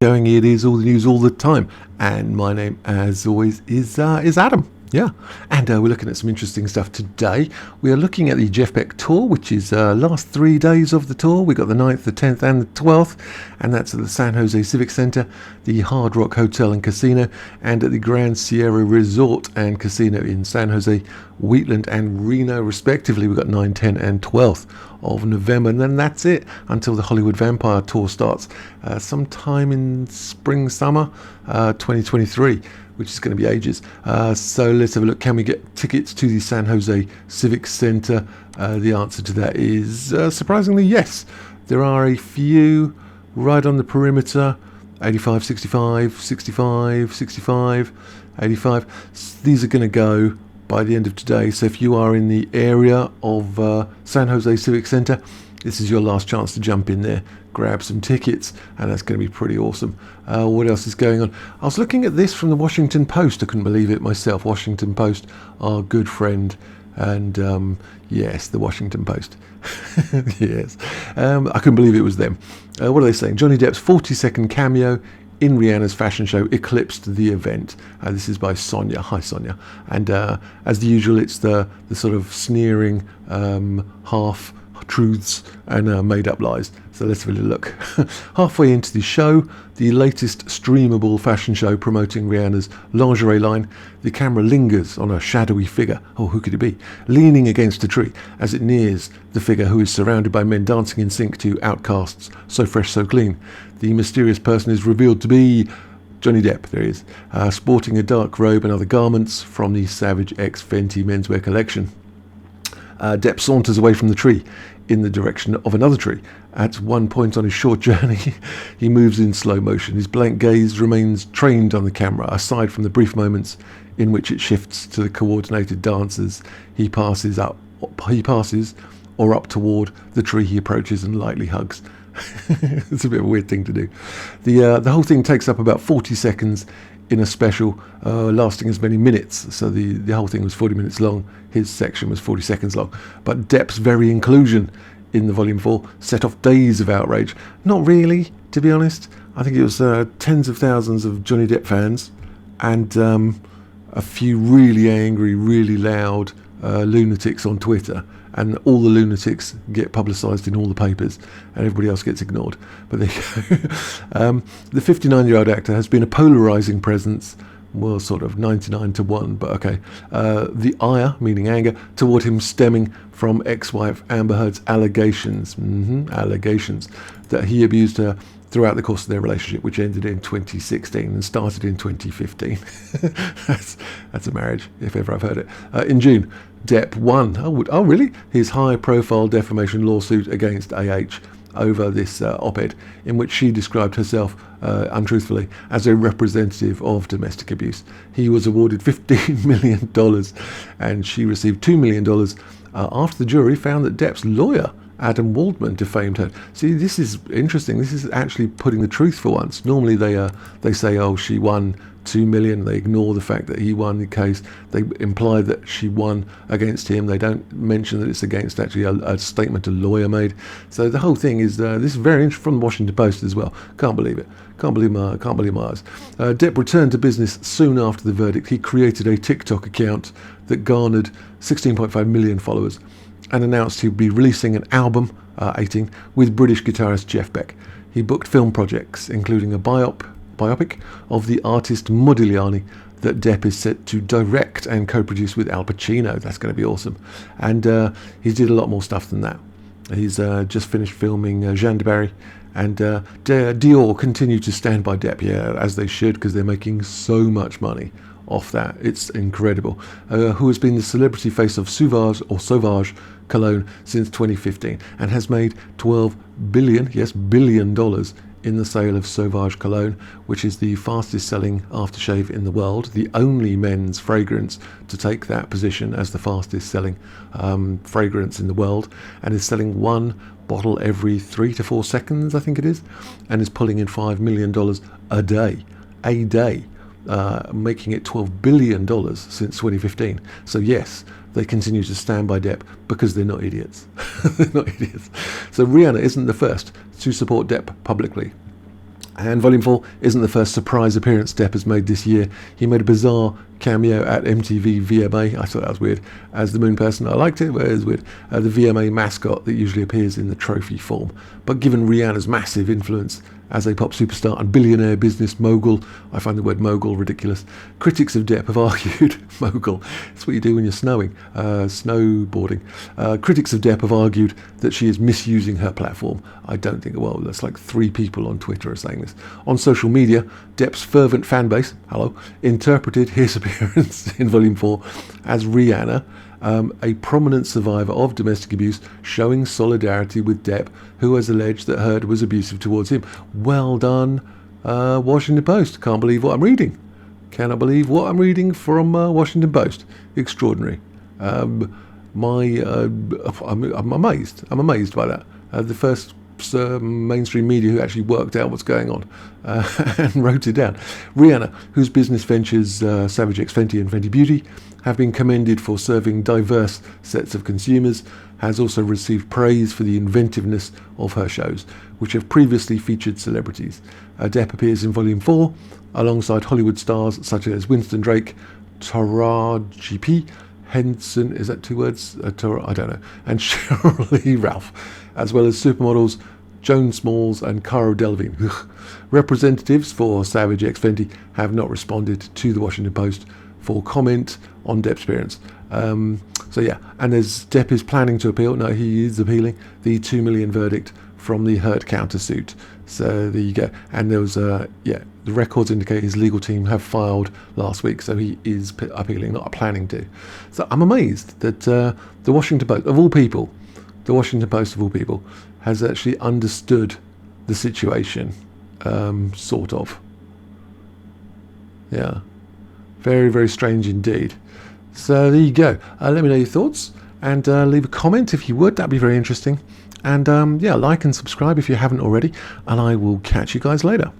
going. It is all the news all the time, and my name, as always, is Adam. Yeah, and we're looking at some interesting stuff today. We are looking at the Jeff Beck tour, which is last 3 days of the tour. We got the 9th, the 10th, and the 12th, and that's at the San Jose Civic Center, the Hard Rock Hotel and Casino, and at the Grand Sierra Resort and Casino in San Jose, Wheatland, and Reno, respectively. We've got 9, 10, and 12th of November, and then that's it until the Hollywood Vampire Tour starts sometime in spring, summer 2023. Which is going to be ages. So let's have a look. Can we get tickets to the San Jose Civic Center? The answer to that is surprisingly yes. There are a few right on the perimeter. 85, 65, 65, 65, 85. These are going to go by the end of today. So if you are in the area of San Jose Civic Center, this is your last chance to jump in there, grab some tickets, and that's going to be pretty awesome. What else is going on? I was looking at this from the Washington Post. I couldn't believe it myself. Washington Post, our good friend, and yes, the Washington Post. Yes, I couldn't believe it was them. What are they saying? Johnny Depp's 40-second cameo in Rihanna's fashion show eclipsed the event. This is by Sonia. Hi, Sonia. And as usual, it's the sort of sneering half truths and made-up lies. So let's have a little look. Halfway into the show, the latest streamable fashion show promoting Rihanna's lingerie line, the camera lingers on a shadowy figure, oh, who could it be, leaning against a tree as it nears the figure, who is surrounded by men dancing in sync to Outkast's So Fresh, So Clean. The mysterious person is revealed to be Johnny Depp, there he is, sporting a dark robe and other garments from the Savage X Fenty menswear collection. Depp saunters away from the tree in the direction of another tree. At one point on his short journey, he moves in slow motion. His blank gaze remains trained on the camera, aside from the brief moments in which it shifts to the coordinated dancers. He passes or up toward the tree he approaches and lightly hugs. It's a bit of a weird thing to do. The whole thing takes up about 40 seconds in a special lasting as many minutes. So the whole thing was 40 minutes long. His section was 40 seconds long. But Depp's very inclusion in the Volume 4 set off days of outrage. Not really, to be honest. I think it was tens of thousands of Johnny Depp fans and a few really angry, really loud lunatics on Twitter. And all the lunatics get publicised in all the papers, and everybody else gets ignored. But there you go. The 59-year-old actor has been a polarising presence, well, sort of 99 to 1, but okay. The ire, meaning anger, toward him stemming from ex-wife Amber Heard's allegations that he abused her throughout the course of their relationship, which ended in 2016 and started in 2015. That's a marriage, if ever I've heard it. In June, Depp won, oh really? His high-profile defamation lawsuit against AH over this op-ed, in which she described herself untruthfully as a representative of domestic abuse. He was awarded $15 million, and she received $2 million after the jury found that Depp's lawyer, Adam Waldman, defamed her. See, this is interesting. This is actually putting the truth for once. Normally they say, oh, she won $2 million. They ignore the fact that he won the case. They imply that she won against him. They don't mention that it's against actually a statement a lawyer made. So the whole thing is this is very interesting, from the Washington Post as well. Can't believe it. Can't believe my eyes. Depp returned to business soon after the verdict. He created a TikTok account that garnered 16.5 million followers and announced he would be releasing an album, 18, with British guitarist Jeff Beck. He booked film projects, including a biopic of the artist Modigliani that Depp is set to direct and co-produce with Al Pacino. That's going to be awesome. And he did a lot more stuff than that. He's just finished filming Jeanne de Barry, and Dior continue to stand by Depp, yeah, as they should, because they're making so much money off that. It's incredible. Who has been the celebrity face of Sauvage cologne since 2015 and has made $12 billion in the sale of Sauvage cologne, which is the fastest selling aftershave in the world, the only men's fragrance to take that position as the fastest selling fragrance in the world, and is selling one bottle every 3 to 4 seconds, I think it is, and is pulling in $5 million a day, making it $12 billion since 2015. So yes, they continue to stand by Depp because they're not idiots. They're not idiots. So Rihanna isn't the first to support Depp publicly. And Volume 4 isn't the first surprise appearance Depp has made this year. He made a bizarre cameo at MTV VMA. I thought that was weird. As the moon person, I liked it, but it was weird. The VMA mascot that usually appears in the trophy form. But given Rihanna's massive influence as a pop superstar and billionaire business mogul, I find the word mogul ridiculous. Critics of Depp have argued, mogul, that's what you do when you're snowboarding. Critics of Depp have argued that she is misusing her platform. I don't think, well, that's like 3 people on Twitter are saying this. On social media, Depp's fervent fan base, interpreted his appearance in Volume 4 as Rihanna, a prominent survivor of domestic abuse, showing solidarity with Depp, who has alleged that Heard was abusive towards him. Well done, Washington Post. Can't believe what I'm reading. Cannot believe what I'm reading from Washington Post. Extraordinary. I'm amazed. I'm amazed by that. The first mainstream media who actually worked out what's going on and wrote it down. Rihanna, whose business ventures Savage X Fenty and Fenty Beauty have been commended for serving diverse sets of consumers, has also received praise for the inventiveness of her shows, which have previously featured celebrities. Depp appears in Volume 4 alongside Hollywood stars such as Winston Drake, Taraji P. Henson, is that 2 words? I don't know. And Shirley Ralph, as well as supermodels Joan Smalls and Cara Delevingne. Representatives for Savage X Fenty have not responded to the Washington Post for comment on Depp's appearance. So yeah, and as Depp is planning to appeal, no, he is appealing the $2 million verdict from the Heard countersuit. So there you go. And there was the records indicate his legal team have filed last week, so he is appealing, not planning to. So I'm amazed that the Washington Post, of all people, has actually understood the situation, sort of. Yeah. Very, very strange indeed. So there you go. Let me know your thoughts and leave a comment if you would. That'd be very interesting. And like and subscribe if you haven't already. And I will catch you guys later.